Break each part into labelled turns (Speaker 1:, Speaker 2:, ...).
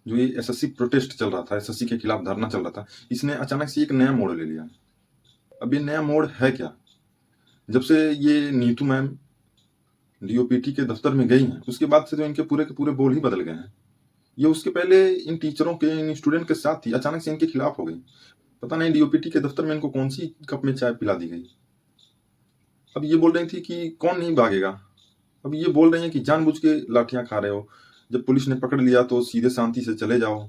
Speaker 1: जो ये SSC protest चल रहा था, एसएससी के खिलाफ धरना चल रहा था, इसने अचानक से एक नया मोड़ ले लिया। अब ये नया मोड़ है क्या? जब से ये नीतू मैम डीओपीटी के दफ्तर में गई हैं, उसके बाद से तो इनके पूरे के पूरे बोल ही बदल गए हैं। ये उसके पहले इन टीचरों के, इन स्टूडेंट के साथ थी, अचानक से इनके खिलाफ हो गई। पता नहीं डीओपीटी के दफ्तर में इनको कौन सी कप में चाय पिला दी गई। अब ये बोल रही थी कि कौन नहीं भागेगा। अब ये बोल रही हैं कि जानबूझ के लाठियां खा रहे हो, जब पुलिस ने पकड़ लिया तो सीधे शांति से चले जाओ।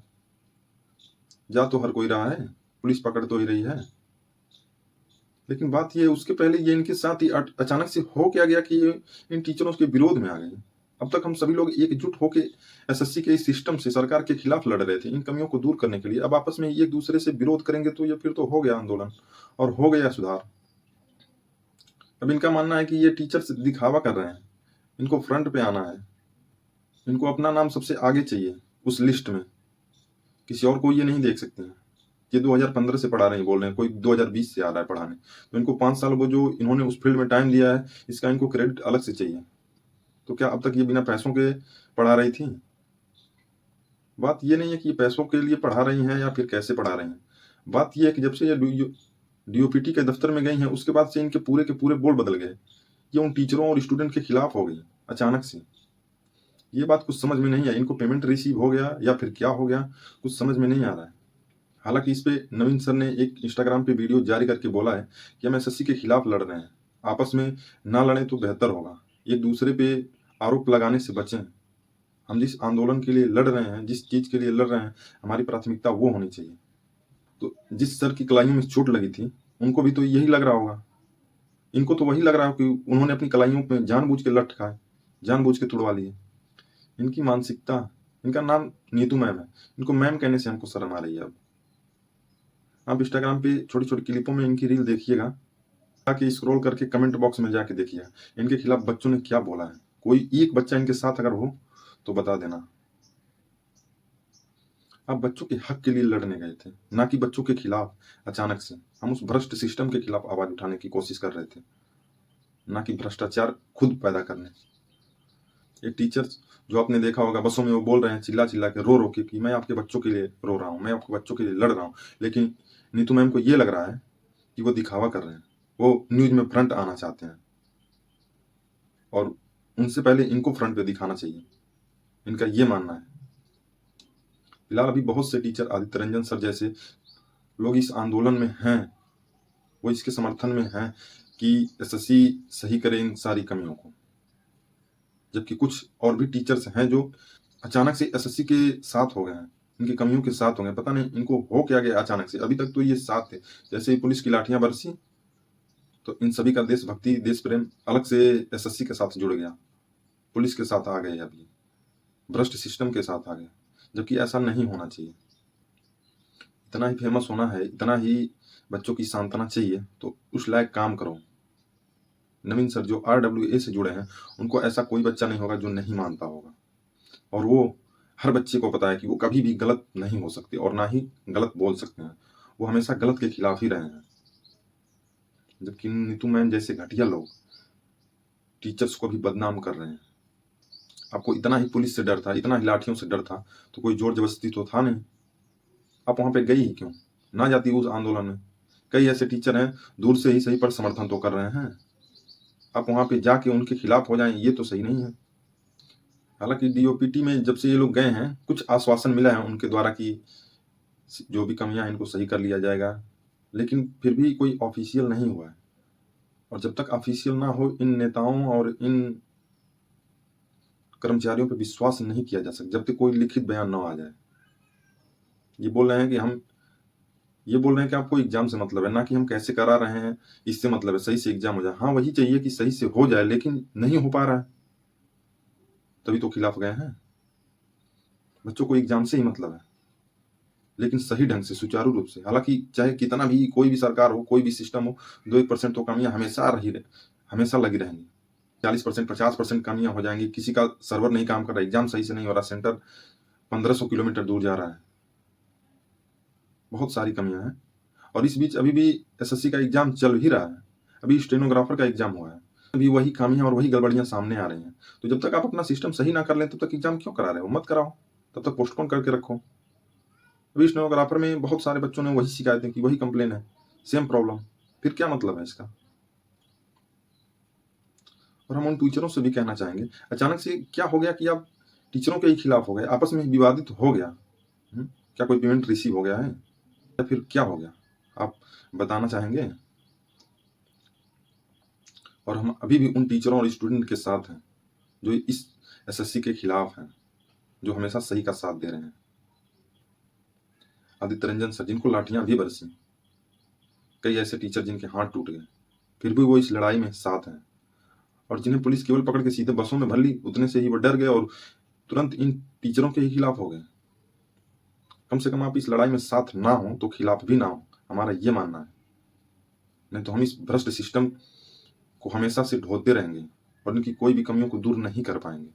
Speaker 1: जा तो हर कोई रहा है, पुलिस पकड़ तो ही रही है। लेकिन बात ये, उसके पहले ये इनके साथ ही अचानक से हो क्या गया कि ये इन टीचरों के विरोध में आ गई। अब तक हम सभी लोग एकजुट होके एसएससी के इस सिस्टम से, सरकार के खिलाफ लड़ रहे थे इन कमियों को दूर करने के लिए। अब आपस में एक दूसरे से विरोध करेंगे तो ये फिर तो हो गया आंदोलन और हो गया सुधार। अब इनका मानना है कि ये टीचर्स दिखावा कर रहे हैं, इनको फ्रंट पे आना है, इनको अपना नाम सबसे आगे चाहिए उस लिस्ट में, किसी और को ये नहीं देख सकते हैं। ये 2015 से पढ़ा रहे हैं, बोल रहे हैं कोई 2020 से आ रहा है पढ़ाने, तो इनको 5 साल वो जो इन्होंने उस फील्ड में टाइम दिया है, इसका इनको क्रेडिट अलग से चाहिए। तो क्या अब तक ये बिना पैसों के पढ़ा रही थी? बात ये नहीं है कि ये पैसों के लिए पढ़ा रही हैं या फिर कैसे पढ़ा रही हैं। बात ये है कि जब से ये डीओपीटी के दफ्तर में गई हैं, उसके बाद से इनके पूरे के पूरे बोल बदल गए। ये उन टीचरों और स्टूडेंट के खिलाफ हो गई अचानक से। ये बात कुछ समझ में नहीं आई, इनको पेमेंट रिसीव हो गया या फिर क्या हो गया, कुछ समझ में नहीं आ रहा है। हालांकि इस पे नवीन सर ने एक इंस्टाग्राम पे वीडियो जारी करके बोला है कि हम एसएससी के खिलाफ लड़ रहे हैं, आपस में ना लड़ें तो बेहतर होगा, एक दूसरे पे आरोप लगाने से बचें। हम जिस आंदोलन के लिए लड़ रहे हैं, जिस चीज के लिए लड़ रहे हैं, हमारी प्राथमिकता वो होनी चाहिए। तो जिस सर की कलाइयों में चोट लगी थी, उनको भी तो यही लग रहा होगा, इनको तो वही लग रहा है कि उन्होंने अपनी कलाइयों में जानबूझ के लठ खाए, जानबूझ के तुड़वा लिए। इनकी मानसिकता, इनका नाम नीतू मैम है, इनको मैम कहने से हमको शर्म आ रही है। अब आप इंस्टाग्राम पे छोटी छोटी क्लिपों में इनकी रील देखिएगा, जाके स्क्रॉल करके कमेंट बॉक्स में जाके देखिएगा इनके खिलाफ बच्चों ने क्या बोला है। कोई एक बच्चा इनके साथ अगर हो तो बता देना। आप बच्चों के हक के लिए लड़ने गए थे, ना कि बच्चों के खिलाफ। अचानक से हम उस भ्रष्ट सिस्टम के खिलाफ आवाज उठाने की कोशिश कर रहे थे, ना कि भ्रष्टाचार खुद पैदा करने। ये टीचर्स जो आपने देखा होगा बसों में वो बोल रहे हैं चिल्ला चिल्ला के, रो रो के, कि मैं आपके बच्चों के लिए रो रहा हूँ, मैं आपके बच्चों के लिए लड़ रहा हूँ। लेकिन नीतू मैम को ये लग रहा है कि वो दिखावा कर रहे हैं, वो न्यूज में फ्रंट आना चाहते हैं, और उनसे पहले इनको फ्रंट पे दिखाना चाहिए, इनका ये मानना है। फिलहाल अभी बहुत से टीचर, आदित्य रंजन सर जैसे लोग इस आंदोलन में हैं, वो इसके समर्थन में हैं कि एसएससी सही करे इन सारी कमियों को। जबकि कुछ और भी टीचर्स हैं जो अचानक से एसएससी के साथ हो गए हैं, इनकी कमियों के साथ हो गए। पता नहीं इनको हो क्या गया अचानक से, अभी तक तो ये साथ थे। जैसे ही पुलिस की लाठियां बरसी तो इन सभी का देशभक्ति, देश प्रेम अलग से एसएससी के साथ जुड़ गया, पुलिस के साथ आ गए, अभी भ्रष्ट सिस्टम के साथ आ गए। जबकि ऐसा नहीं होना चाहिए। इतना ही फेमस होना है, इतना ही बच्चों की सांत्वना चाहिए, तो उस लायक काम करो। नवीन सर जो RWA से जुड़े हैं, उनको ऐसा कोई बच्चा नहीं होगा जो नहीं मानता होगा, और वो हर बच्चे को पता है कि वो कभी भी गलत नहीं हो सकते और ना ही गलत बोल सकते हैं। वो हमेशा गलत के खिलाफ ही रहे हैं। जबकि नीतू मैम जैसे घटिया लोग टीचर्स को भी बदनाम कर रहे हैं। आपको इतना ही पुलिस से डर था, इतना ही लाठियों से डर था, तो कोई जोर जबरदस्ती तो था नहीं। आप वहां पे गई ही क्यों? ना जाती उस आंदोलन में। कई ऐसे टीचर हैं, दूर से ही सही पर समर्थन तो कर रहे हैं। आप वहां पे जाके उनके खिलाफ हो जाएं, ये तो सही नहीं है। हालांकि डीओपीटी में जब से ये लोग गए हैं, कुछ आश्वासन मिला है उनके द्वारा कि जो भी कमियां हैं इनको सही कर लिया जाएगा, लेकिन फिर भी कोई ऑफिशियल नहीं हुआ है। और जब तक ऑफिशियल ना हो, इन नेताओं और इन कर्मचारियों पर विश्वास नहीं किया जा सकता, जब तक कोई लिखित बयान न आ जाए। ये बोल रहे हैं कि आपको एग्जाम से मतलब है, ना कि हम कैसे करा रहे हैं इससे मतलब है, सही से एग्जाम हो जाए। हाँ, वही चाहिए कि सही से हो जाए, लेकिन नहीं हो पा रहा है, तभी तो खिलाफ गए हैं। बच्चों को एग्जाम से ही मतलब है, लेकिन सही ढंग से, सुचारू रूप से। हालांकि चाहे कितना भी कोई भी सरकार हो, कोई भी सिस्टम हो, 2-1% तो कमियां हमेशा लगी रहेंगी। 40%, 50% कमियां हो जाएंगी। किसी का सर्वर नहीं काम कर रहा, एग्जाम सही से नहीं हो रहा, सेंटर 1500 किलोमीटर दूर जा रहा है, बहुत सारी कमियां हैं। और इस बीच अभी भी एसएससी का एग्जाम चल ही रहा है, अभी स्टेनोग्राफर का एग्जाम हुआ है, अभी वही खामियां और वही गड़बड़ियां सामने आ रही हैं। तो जब तक आप अपना सिस्टम सही ना कर लें, तब तक एग्जाम क्यों करा रहे हो? मत कराओ। तब तक पोस्टपोन करके रखो। अभी स्टेनोग्राफर में बहुत सारे बच्चों ने वही शिकायतें की, वही कंप्लेन है, सेम प्रॉब्लम, फिर क्या मतलब है इसका? और हम उन टीचरों से भी कहना चाहेंगे, अचानक से क्या हो गया कि आप टीचरों के ही खिलाफ हो गए, आपस में विवादित हो गया? क्या कोई पेमेंट रिसीव हो गया है या फिर क्या हो गया? आप बताना चाहेंगे? और हम अभी भी उन टीचरों और स्टूडेंट के साथ हैं जो इस एसएससी के खिलाफ हैं, जो हमेशा सही का साथ दे रहे हैं। आदित्य रंजन सर, जिनको लाठियां भी बरसी, कई ऐसे टीचर जिनके हाथ टूट गए, फिर भी वो इस लड़ाई में साथ हैं। और जिन्हें पुलिस केवल पकड़ के सीधे बसों में भर ली, उतने से ही वो डर गए और तुरंत इन टीचरों के ही खिलाफ हो गए। कम से कम आप इस लड़ाई में साथ ना हो तो खिलाफ भी ना हो, हमारा ये मानना है। नहीं तो हम इस भ्रष्ट सिस्टम को हमेशा से ढोते रहेंगे और इनकी कोई भी कमियों को दूर नहीं कर पाएंगे।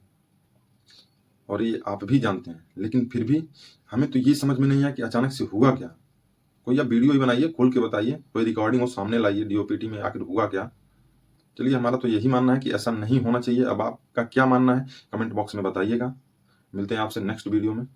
Speaker 1: और ये आप भी जानते हैं, लेकिन फिर भी हमें तो ये समझ में नहीं आया कि अचानक से हुआ क्या। कोई आप वीडियो ही बनाइए, खोल के बताइए, कोई रिकॉर्डिंग हो सामने लाइए, डीओपीटी में आखिर हुआ क्या। चलिए, हमारा तो यही मानना है कि ऐसा नहीं होना चाहिए। अब आपका क्या मानना है कमेंट बॉक्स में बताइएगा। मिलते हैं आपसे नेक्स्ट वीडियो में।